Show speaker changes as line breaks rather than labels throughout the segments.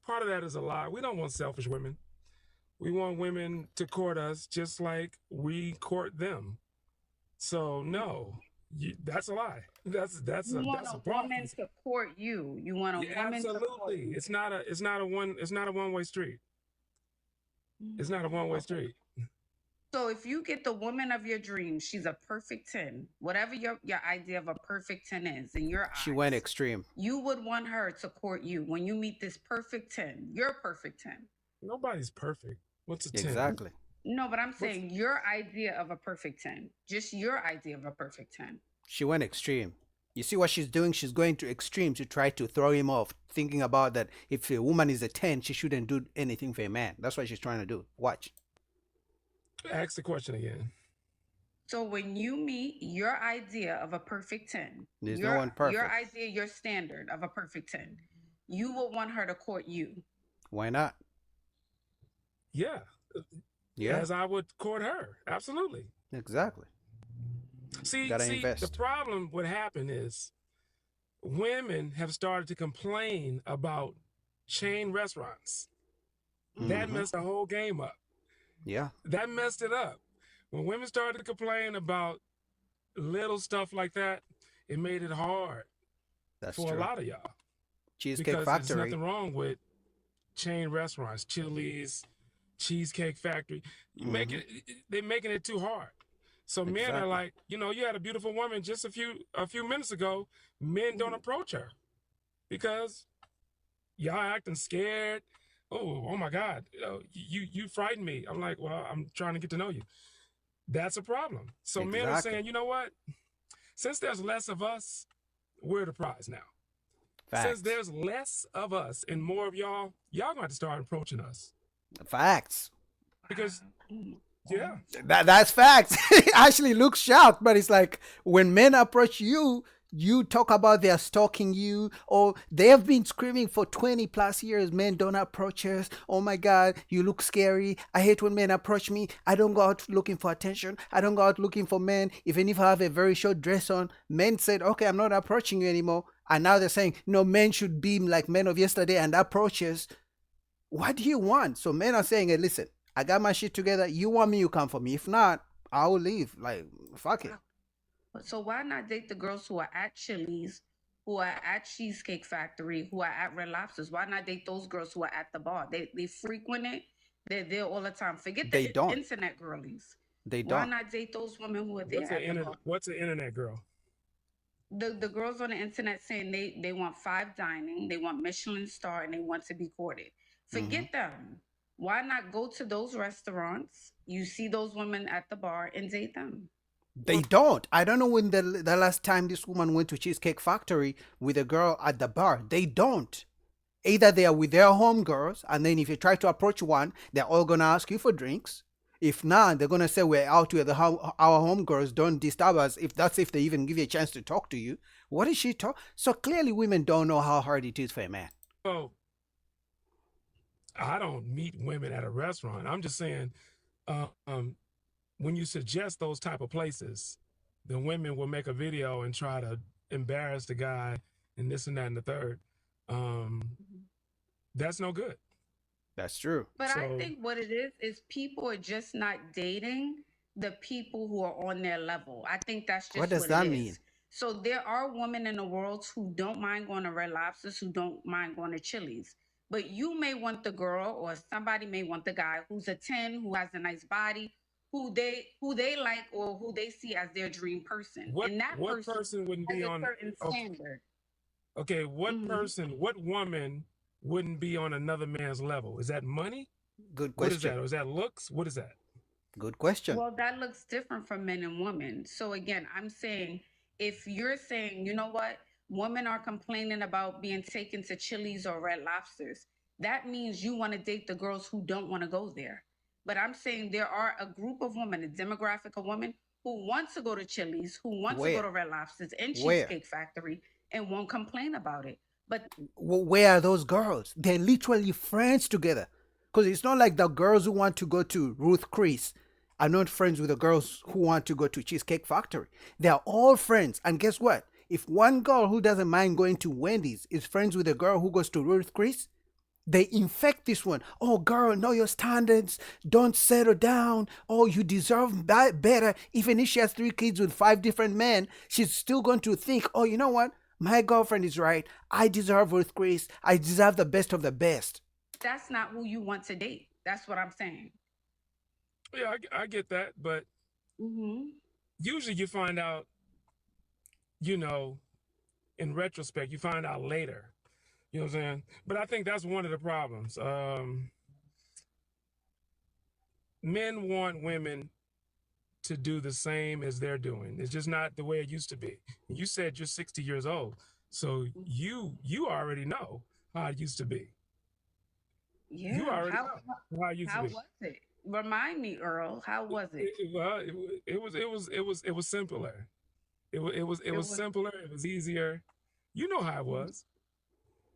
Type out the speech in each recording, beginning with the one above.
part of that is a lie. We don't want selfish women. We want women to court us just like we court them. So no, that's a lie.
You want
That's a
a woman
prophecy.
to court you. You want a
Yeah,
woman to court
absolutely.
you.
It's not a one way street. It's not a one way
Okay.
street.
So if you get the woman of your dreams, she's a perfect 10. Whatever your idea of a perfect 10 is in your
She went
eyes,
extreme.
you would want her to court you when you meet this perfect 10. Your perfect 10.
Nobody's perfect. What's a 10?
Exactly.
No, but I'm
What's
saying your idea of a perfect 10. Just your idea of a perfect 10.
She went extreme. You see what she's doing? She's going to extreme to try to throw him off, thinking about that if a woman is a 10, she shouldn't do anything for a man. That's what she's trying to do. Watch.
Ask the question again.
So when you meet your idea of a perfect 10,
There's no
your
one
your
perfect.
idea, your standard of a perfect 10, you will want her to court you.
Why not?
Yeah,
Yeah,
as I would court her. Absolutely.
exactly. Gotta
See, the
invest.
problem what happened is women have started to complain about chain restaurants. That
Mm-hmm.
messed the whole game up.
Yeah,
That messed it up. When women started to complain about little stuff like that, it made it hard
that's
for a
true.
lot of y'all
Cheesecake
because there's
Factory.
nothing wrong with chain restaurants, Chili's, Cheesecake Factory. You make
Mm-hmm.
it, they're making it too hard. So men are
Exactly.
like, you had a beautiful woman just a few minutes ago. Men don't
Mhm.
approach her because y'all acting scared. Oh my God, you frighten me. I'm like, well, I'm trying to get to know you. That's a problem. So men are
Exactly.
saying, you know what? Since there's less of us, we're the prize now. Since
Facts.
there's less of us and more of y'all going to start approaching us
Facts.
because
Wow. Oh my
yeah,
God.
That's facts. It actually looks shocked, but it's like when men approach you, you talk about they're stalking you, or they have been screaming for 20 plus years. Men don't approach us. Oh my God, you look scary. I hate when men approach me. I don't go out looking for attention. I don't go out looking for men. Even if I have a very short dress on, men said, okay, I'm not approaching you anymore. And now they're saying, no, men should be like men of yesterday and approach us. What do you want? So men are saying, hey, listen, I got my shit together. You want me, you come for me. If not, I will leave. Like, fuck it.
Wow. So why not date the girls who are at Chili's, who are at Cheesecake Factory, who are at Red Lobsters? Why not date those girls who are at the bar? They frequent it. They're there all the time. Forget the
They don't.
internet girlies.
They
Why
don't.
not date those women who are there at the bar?
what's an internet girl?
The girls on the internet saying they want five dining, they want Michelin star, and they want to be courted.
Mm-hmm.
Forget them. Why not go to those restaurants? You see those women at the bar and date them.
They don't. I don't know when the last time this woman went to Cheesecake Factory with a girl at the bar. They don't. Either they are with their homegirls, and then if you try to approach one, they're all gonna ask you for drinks. If not, they're gonna say we're out with our homegirls. Don't disturb us. If that's if they even give you a chance to talk to you. What is she talk? So clearly, women don't know how hard it is for a man.
So I don't meet women at a restaurant. I'm just saying, uh, um, when you suggest those type of places, the women will make a video and try to embarrass the guy and this and that and the third. Um, that's no good.
That's true.
But I
So
think what it is people are just not dating the people who are on their level. I think that's
What
just
does
what it
that mean?
is. So there are women in the world who don't mind going to Red Lobsters, who don't mind going to Chili's. But you may want the girl, or somebody may want the guy who's a 10, who has a nice body, who they like, or who they see as their dream person.
what
And that
what
person
person wouldn't
has
be
a
on?
certain
Okay,
standard.
okay, what
Mhm.
person, what woman wouldn't be on another man's level? Is that money?
Good
What is
question.
that? Or is that looks? What is that?
Good question.
Well, that looks different from men and women. So again, I'm saying if you're saying, you know what, women are complaining about being taken to Chili's or Red Lobsters, that means you want to date the girls who don't want to go there. But I'm saying there are a group of women, a demographic of women who want to go to Chili's, who want to go
Where?
to Red Lobsters and
Where?
Cheesecake Factory and won't complain about it. But
Where are those girls? They're literally friends together. Because it's not like the girls who want to go to Ruth Chris are not friends with the girls who want to go to Cheesecake Factory. They are all friends. And guess what? If one girl who doesn't mind going to Wendy's is friends with a girl who goes to Ruth Chris, They infect this one. Oh, girl, know your standards. Don't settle down. Oh, you deserve better. Even if she has 3 kids with 5 different men, she's still going to think, oh, you know what? My girlfriend is right. I deserve Ruth Chris. I deserve the best of the best.
That's not who you want to date. That's what I'm saying.
Yeah, I get that, but usually you find out, in retrospect, you find out later. You know what I'm saying? But I think that's one of the problems. Men want women to do the same as they're doing. It's just not the way it used to be. You said you're 60 years old, so you already know how it used to be.
Yeah.
You already know how it used to be.
How was it? Remind me, Earl. How was it?
It was simpler. It was simpler. It was easier. You know how it was.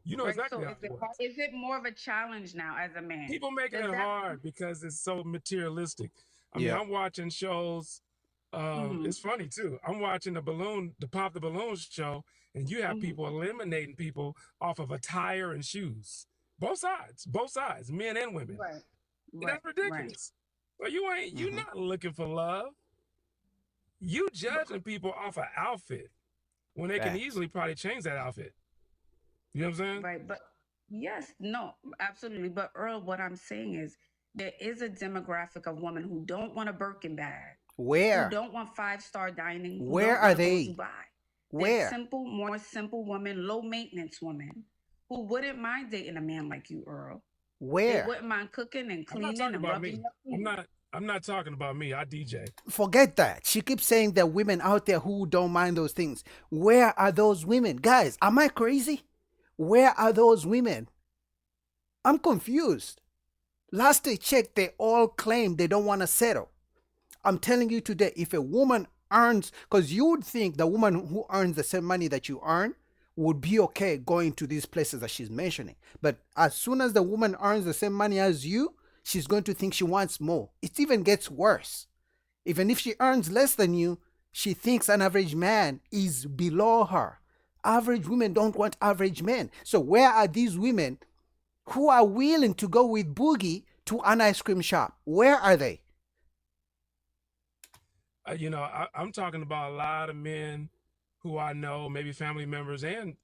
You know exactly how it was.
Is it more of a challenge now as a man?
People making it hard because it's so materialistic. I mean, I'm watching shows. It's funny too. I'm watching the Pop the Balloon show, and you have people eliminating people off of attire and shoes. Both sides, men and women.
Right.
That's ridiculous. Right. So you're not looking for love. You judging people off an outfit when they can easily probably change that outfit. You know what I'm saying?
Right, but yes, no, absolutely. But Earl, what I'm saying is there is a demographic of women who don't want a Birkin bag.
Where?
Who don't want 5-star dining.
Where are they?
Where? Simple, more simple women, low maintenance women who wouldn't mind dating a man like you, Earl.
Where?
They wouldn't mind cooking and cleaning and rubbing.
I'm not talking about me. I DJ.
Forget that. She keeps saying there are women out there who don't mind those things. Where are those women? Guys, am I crazy? Where are those women? I'm confused. Last I checked, they all claim they don't want to settle. I'm telling you today, if a woman earns, because you would think the woman who earns the same money that you earn would be okay going to these places that she's mentioning. But as soon as the woman earns the same money as you, she's going to think she wants more. It even gets worse. Even if she earns less than you, she thinks an average man is below her. Average women don't want average men. So where are these women who are willing to go with Boogie to an ice cream shop? Where are they?
I'm talking about a lot of men who I know, maybe family members and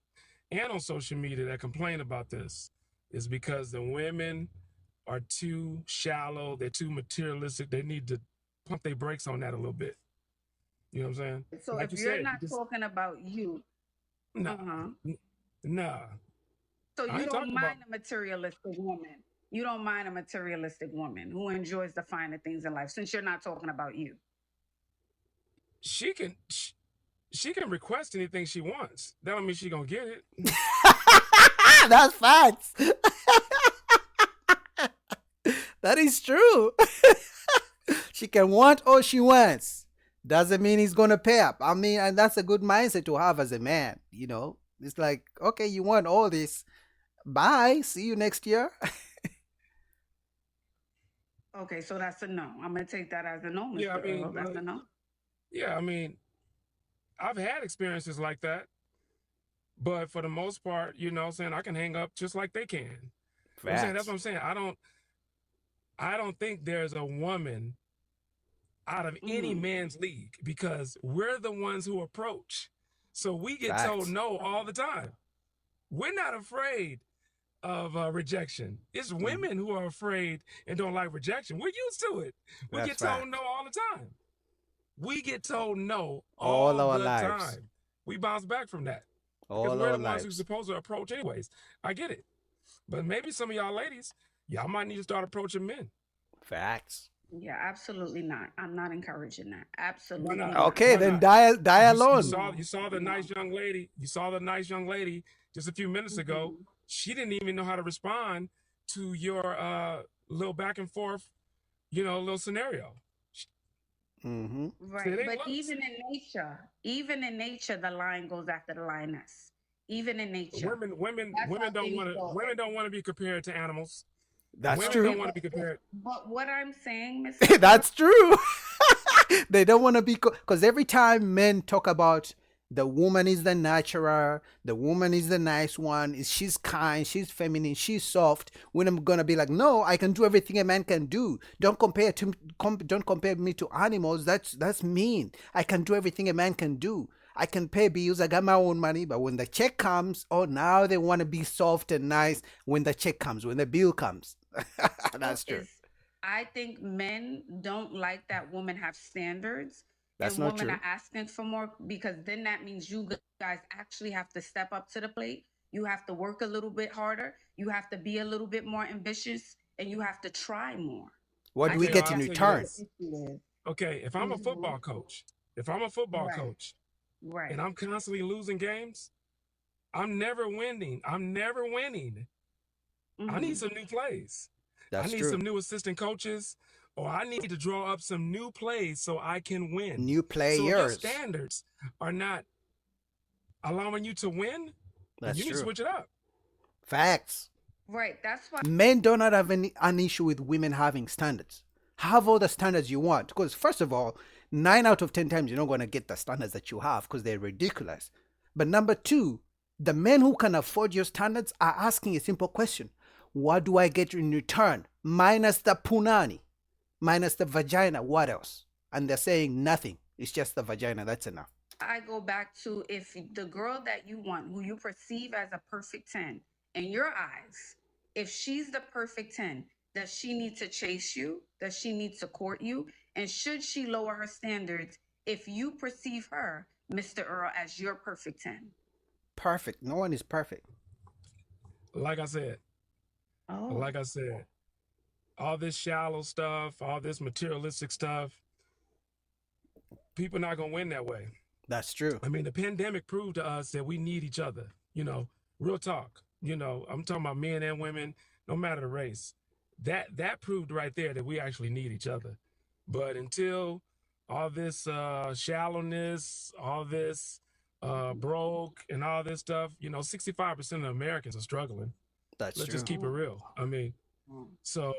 on social media that complain about this. Is because the women are too shallow. They're too materialistic. They need to pump their brakes on that a little bit. You know what I'm saying?
So like if you're not talking about you,
no.
So you don't mind a materialistic woman. You don't mind a materialistic woman who enjoys the finer things in life, since you're not talking about you.
She can request anything she wants. That don't mean she gonna get it.
That's facts. That is true. She can want all she wants. Doesn't mean he's gonna pay up. I mean, and that's a good mindset to have as a man. It's like, okay, you want all this. Bye. See you next year.
Okay, so that's a no. I'm gonna take that as a no, Mr. Earl. That's a no.
Yeah, I mean, I've had experiences like that, but for the most part, I can hang up just like they can. That's what I'm saying. I don't think there's a woman out of any man's league, because we're the ones who approach. So we get told no all the time. We're not afraid of rejection. It's women who are afraid and don't like rejection. We're used to it. We get told no all the time. We get told no all the time. We bounce back from that. Because we're the ones who're supposed to approach anyways. I get it. But maybe some of y'all ladies, y'all might need to start approaching men.
Facts.
Yeah, absolutely not. I'm not encouraging that. Absolutely not.
Okay, then die alone.
You saw the nice young lady. You saw the nice young lady just a few minutes ago. She didn't even know how to respond to your little back and forth, little scenario.
Right, but even in nature, the lion goes after the lioness. Even in nature,
women don't want to be compared to animals.
That's
women
true.
Don't want to be compared.
But what I'm saying, Mr.
That's true. They don't want to be, because every time men talk about The woman is the natural. The woman is the nice one. She's kind. She's feminine. She's soft. When I'm gonna be like, no, I can do everything a man can do. Don't compare me to animals. That's mean. I can do everything a man can do. I can pay bills. I got my own money. But when the check comes, oh, now they want to be soft and nice. When the check comes, when the bill comes,
So
that's true.
I think men don't like that women have standards
That's
and
not
women
true.
are asking for more, because then that means you guys actually have to step up to the plate. You have to work a little bit harder. You have to be a little bit more ambitious, and you have to try more.
What
I
do we
Okay,
think
get
I'll
in
that's
tell you
what
return?
the
this.
issue is.
Okay, if I'm a
Hmm.
football coach, if I'm a football
Right,
coach and
right.
I'm constantly losing games, I'm never winning. I'm never winning. I need
Hmm.
some new plays. I
That's
need
true.
some new assistant coaches, or I need to draw up some new plays so I can win.
New
So if your
players.
standards are not allowing you to win, then
That's
you need to
true.
switch it up.
Facts.
Right. That's why.
Men do not have an issue with women having standards. Have all the standards you want. Because, first of all, 9 out of 10 times you're not going to get the standards that you have because they're ridiculous. But number two, the men who can afford your standards are asking a simple question: what do I get in return? Minus the punani, minus the vagina, what else? And they're saying nothing. It's just the vagina. That's enough.
I go back to, if the girl that you want, who you perceive as a perfect 10 in your eyes, if she's the perfect 10, does she need to chase you? Does she need to court you? And should she lower her standards if you perceive her, Mr. Earl, as your perfect 10?
Perfect. No one is perfect.
Like I said,
Oh,
like I said, all this shallow stuff, all this materialistic stuff, people not gonna win that way.
That's true.
I mean, the pandemic proved to us that we need each other. Real talk. I'm talking about men and women, no matter the race. That proved right there that we actually need each other. But until all this shallowness, all this broke, and all this stuff, 65% of Americans are struggling.
That's
Let's just
true.
keep it
oh,
real. I mean,
oh.
so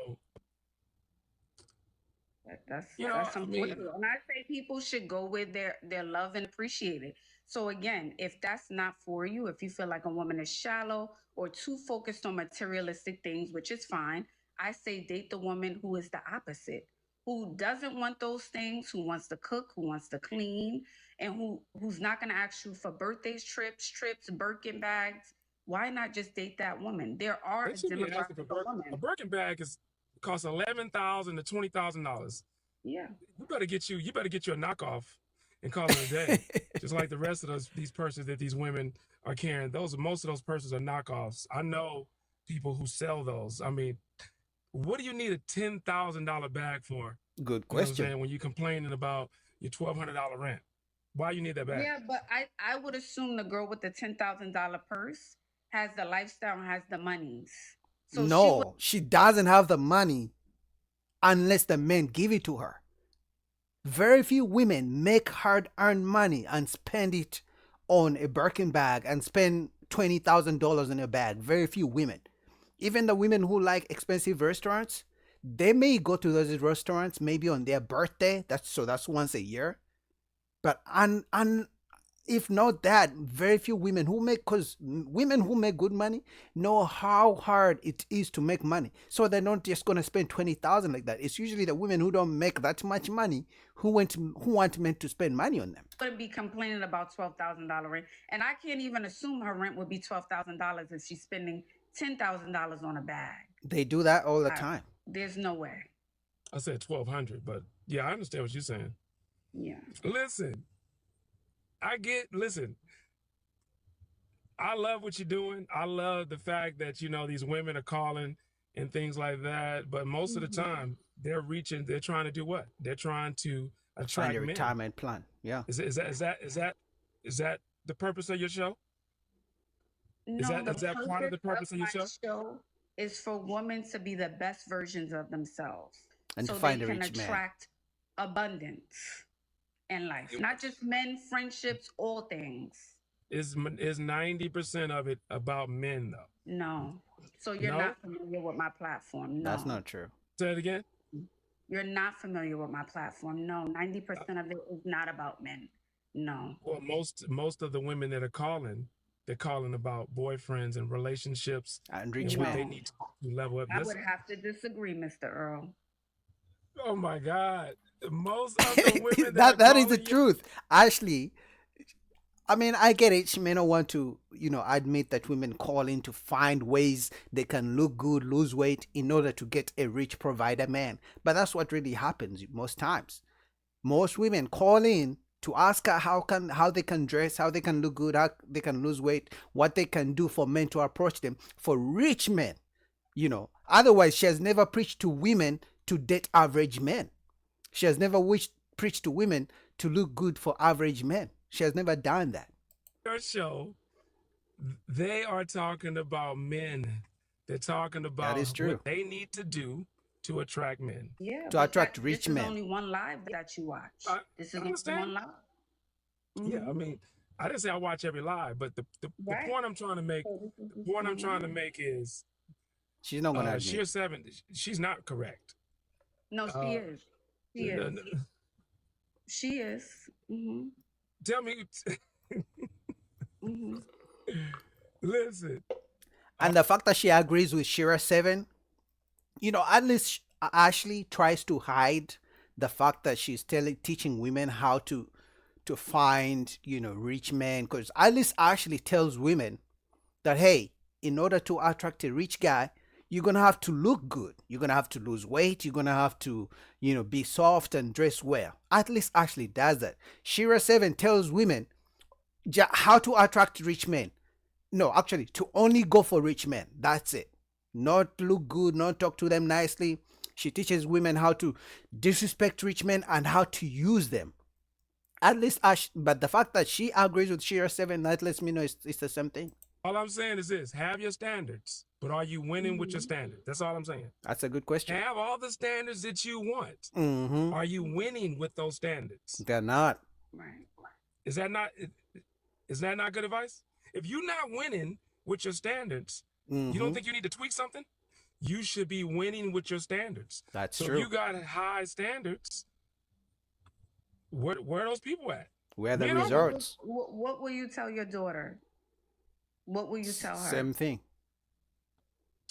That's
I
that's
mean,
unfortunate. And I say people should go with their love and appreciate it. So again, if that's not for you, if you feel like a woman is shallow or too focused on materialistic things, which is fine, I say date the woman who is the opposite, who doesn't want those things, who wants to cook, who wants to clean, and who's not going to ask you for birthdays, trips, Birkin bags. Why not just date that woman? There are
they
a
should be asking for
demographic of
A
women.
Birkin bag is costs $11,000 to $20,000.
Yeah.
You better get you a knockoff and call it a day. Just like the rest of these purses that these women are carrying. Most of those purses are knockoffs. I know people who sell those. I mean, what do you need a $10,000 bag for?
Good
You know what I'm
question.
saying? When you're complaining about your $1,200 rent, why you need that bag?
Yeah, but I would assume the girl with the $10,000 purse has the lifestyle and has the monies. So she would.
No, she doesn't have the money unless the men give it to her. Very few women make hard earned money and spend it on a Birkin bag and spend $20,000 in a bag. Very few women. Even the women who like expensive restaurants, they may go to those restaurants maybe on their birthday. That's once a year. But if not that, very few women who make, because women who make good money know how hard it is to make money, so they're not just going to spend 20,000 like that. It's usually the women who don't make that much money who want men to spend money on them.
Wouldn't be complaining about $12,000 rent, and I can't even assume her rent would be $12,000 if she's spending $10,000 on a bag.
They do that all the
I,
time.
there's no way.
I said 1,200, but yeah, I understand what you're saying.
Yeah.
Listen, listen, I love what you're doing. I love the fact that, these women are calling and things like that. But most of the
Mhm.
time, they're trying to do what? They're trying to
Find
attract
a
men.
retirement plan. Yeah.
Is that the purpose of your show? Is
No,
that
the
is that part of
purpose
the
of
purpose of your
my
show?
show is for women to be the best versions of themselves
And to
so they
find a
can
rich man.
attract abundance in life, not just men, friendships, all things.
Is 90% of it about men though?
No. So you're
No?
not familiar with my platform.
That's
No.
not true.
Say it again.
You're not familiar with my platform. No. 90% of it is not about men. No.
Well, most of the women that are calling, they're calling about boyfriends and relationships
And
and
rich
what
men.
they
No.
need to level up.
I would
Listen,
have to disagree, Mr. Earl.
oh my God, most of the women that are
That is the
calling you,
truth. Ashley, I mean, I get it. She may not want to, admit that women call in to find ways they can look good, lose weight in order to get a rich provider man. But that's what really happens most times. Most women call in to ask her how they can dress, how they can look good, how they can lose weight, what they can do for men to approach them, for rich men. Otherwise, she has never preached to women to date average men. She has never preached to women to look good for average men. She has never done that.
your show, they are talking about men. They're talking
That
about
is
what
true.
they need to do to attract men.
Yeah,
To
but
attract
this
rich
is
men.
only one live that you watch.
I,
This
I
is only
understand.
one live.
Yeah, I
Hmm.
mean, I didn't say I watch every live, but the
Right.
point I'm trying to make,
So this is
the
just
point I'm
one
trying to
live.
make is
She's not gonna admit.
Sheer Seven. She's not correct.
No, she
Uh,
is. She is. She is. Hmm.
tell me,
Hmm.
listen.
And the fact that she agrees with Shira Seven, at least Ashley tries to hide the fact that she's teaching women how to find rich men, because at least Ashley tells women that, hey, in order to attract a rich guy, you're gonna have to look good, you're gonna have to lose weight, you're gonna have to be soft and dress well. At least Ashley does that. Shira 7 tells women how to attract rich men. No, actually, to only go for rich men. That's it. Not look good, not talk to them nicely. She teaches women how to disrespect rich men and how to use them. At least, but the fact that she agrees with Shira 7, that lets me know it's the same thing.
All I'm saying is this: have your standards, but are you winning with your
Hmm.
standards? That's all I'm saying.
That's a good question.
Have all the standards that you want.
Mm-hmm.
Are you winning with those standards?
They're not.
Right.
Is that not is that not good advice? If you're not winning with your standards, you don't
Mm-hmm.
think you need to tweak something? You should be winning with your standards.
That's
So if
true.
you got high standards, where are those people at?
Where the
Men are
resorts.
What will you tell your daughter? What will you tell her
Same thing.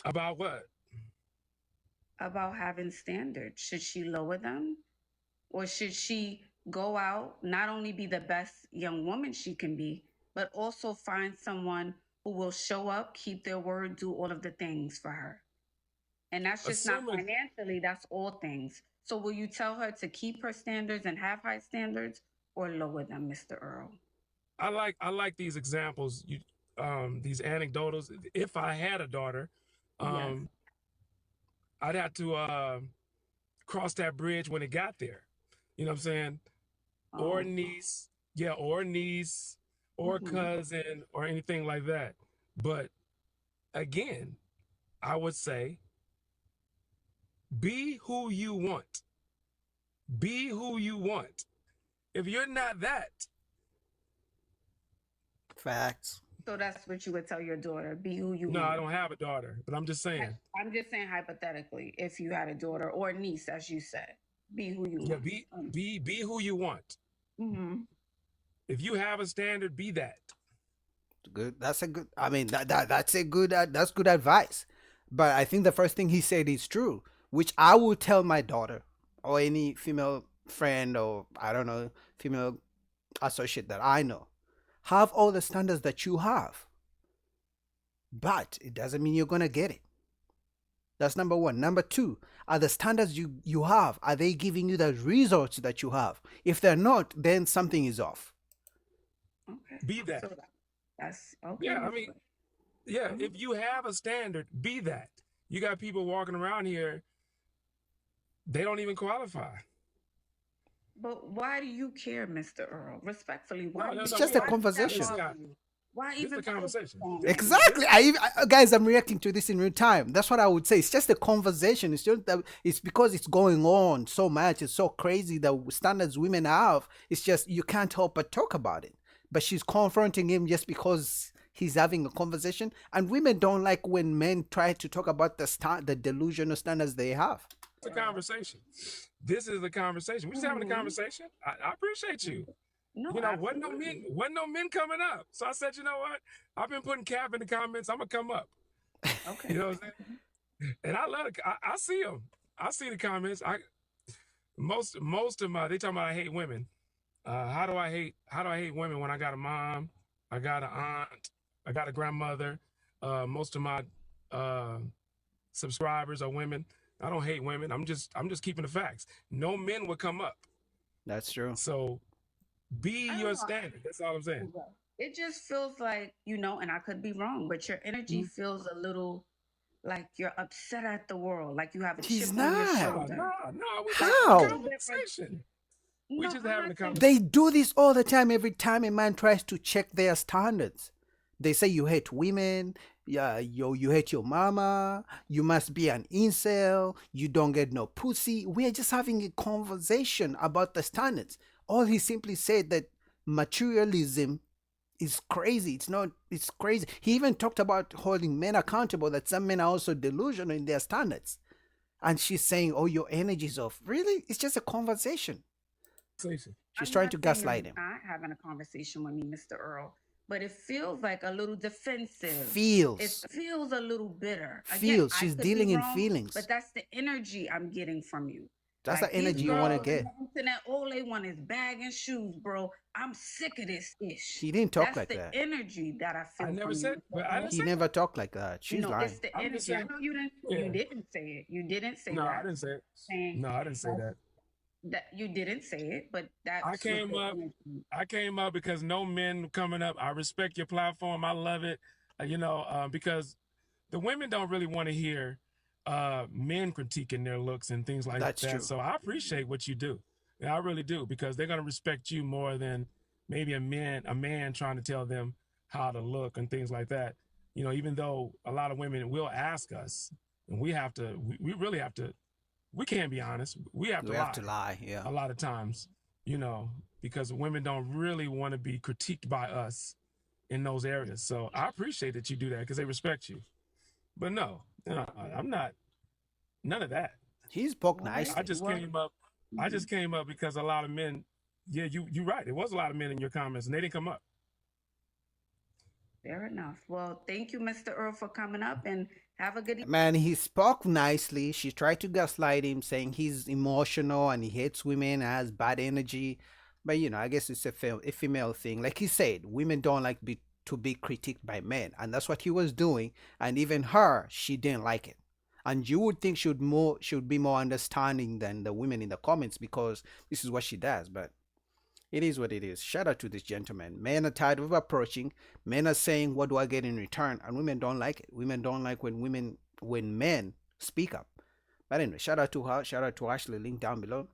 about what?
about having standards? Should she lower them? Or should she go out, not only be the best young woman she can be, but also find someone who will show up, keep their word, do all of the things for her? And that's just not
Assuming
financially, that's all things. So will you tell her to keep her standards and have high standards or lower them, Mr. Earl?
I like these examples, these anecdotals. If I had a daughter,
Yes.
um, I'd have to cross that bridge when it got there. You know what I'm saying? Or
Oh.
niece, yeah, or niece, or
Hmm.
cousin, or anything like that. But again, I would say be who you want. Be who you want. If you're not that,
Facts.
So that's what you would tell your daughter, be who you
no, I
want.
don't have a daughter, but I'm just saying,
I'm just saying hypothetically, if you had a daughter or a niece, as you said, be who you
yeah,
want.
be who you want.
Mm-hmm.
If you have a standard, be that.
Good. That's a good. I mean, that's a good. That's good advice. But I think the first thing he said is true, which I would tell my daughter or any female friend or I don't know female associate that I know. Have all the standards that you have, but it doesn't mean you're gonna get it. That's number one. Number two, are the standards you have, are they giving you the results that you have? If they're not, then something is off.
Okay.
Be that.
So that's okay.
Yeah, I mean, yeah,
Mhm.
if you have a standard, be that. You got people walking around here, they don't even qualify.
But why do you care, Mr. Earl? Respectfully, why do
No,
you
It's
no,
just a
why does that
conversation.
this
bother
guy,
you? Why
this is
even
a conversation.
focus on it?
Exactly. Guys, I'm reacting to this in real time. That's what I would say. It's just a conversation. It's just that it's because it's going on so much. It's so crazy the standards women have. It's just you can't help but talk about it. But she's confronting him just because he's having a conversation. And women don't like when men try to talk about the delusional standards they have.
It's a conversation. This is a conversation. We're just having a
Mhm.
conversation. I appreciate you.
No,
wasn't no men coming up. So I said, you know what? I've been putting Cap in the comments. I'm gonna come up.
Okay.
You know what I'm saying? And I love it. I see them. I see the comments. Most of my they talking about I hate women. How do I hate women when I got a mom, I got an aunt, I got a grandmother. Most of my subscribers are women. I don't hate women. I'm just keeping the facts. No men would come up.
That's true.
So be
I don't
your
know.
standard. That's all I'm saying.
It just feels like, and I could be wrong, but your energy feels a little like you're upset at the world, like you have a
He's
chip on your
not.
shoulder.
No, we just
How?
having a conversation. We
No,
just
I'm
having
not
a
saying.
conversation.
They do this all the time. Every time a man tries to check their standards, they say you hate women. Yeah, you hate your mama. You must be an incel. You don't get no pussy. We are just having a conversation about the standards. All he simply said that materialism is crazy. It's not. It's crazy. He even talked about holding men accountable. That some men are also delusional in their standards. And she's saying, "Oh, your energy's off." Really? It's just a conversation. She's
I'm
trying
not
to
saying
gaslight
you're
him.
not having a conversation with me, Mr. Earl, but it feels like a little defensive. It
Feels.
feels a little bitter. Again,
Feels.
I
She's
could be
dealing in
wrong,
feelings.
but that's the energy I'm getting from you.
That's
Like
the
these
energy you want to
girls on
get.
the internet, all they want is bag and shoes, bro. I'm sick of this ish.
He didn't talk
That's
like
the
that.
energy that I
I
feel
never
from you,
said,
Mr.
but I
Earl.
didn't
He
say
never
that.
talked like that. She's lying.
It's the
I'm just
energy. I
saying,
know you didn't.
yeah.
You didn't say it. You didn't say
No, I
that.
didn't say it.
Saying
No, I didn't say that.
that you didn't say it, but
I
that's what
came
the
up.
energy.
I came up because no men coming up. I respect your platform. I love it. Because the women don't really want to hear men critiquing their looks and things like
That's
that.
true.
So I appreciate what you do. Yeah, I really do, because they're gonna respect you more than maybe a man trying to tell them how to look and things like that. Even though a lot of women will ask us, and we really have to, we can't be honest. We have to
We have to
lie
lie. Yeah.
a lot of times, because women don't really want to be critiqued by us in those areas. So I appreciate that you do that because they respect you. But no, I'm not none of that.
He spoke
All right.
I
nicely.
just
Well,
came up. I just came up because a lot of men. Yeah, you're right. There was a lot of men in your comments, and they didn't come up.
fair enough. Well, thank you, Mr. Earl, for coming up and have a good
Man, he spoke nicely. She tried to gaslight him, saying he's emotional and he hates women, has bad energy. But I guess it's a female thing. Like he said, women don't like to be critiqued by men, and that's what he was doing. And even her, she didn't like it. And you would think should be more understanding than the women in the comments, because this is what she does. But it is what it is. Shout out to this gentleman. Men are tired of approaching. Men are saying, "What do I get in return?" And women don't like it. Women don't like when men speak up. But anyway, shout out to her. Shout out to Ashley. Link down below.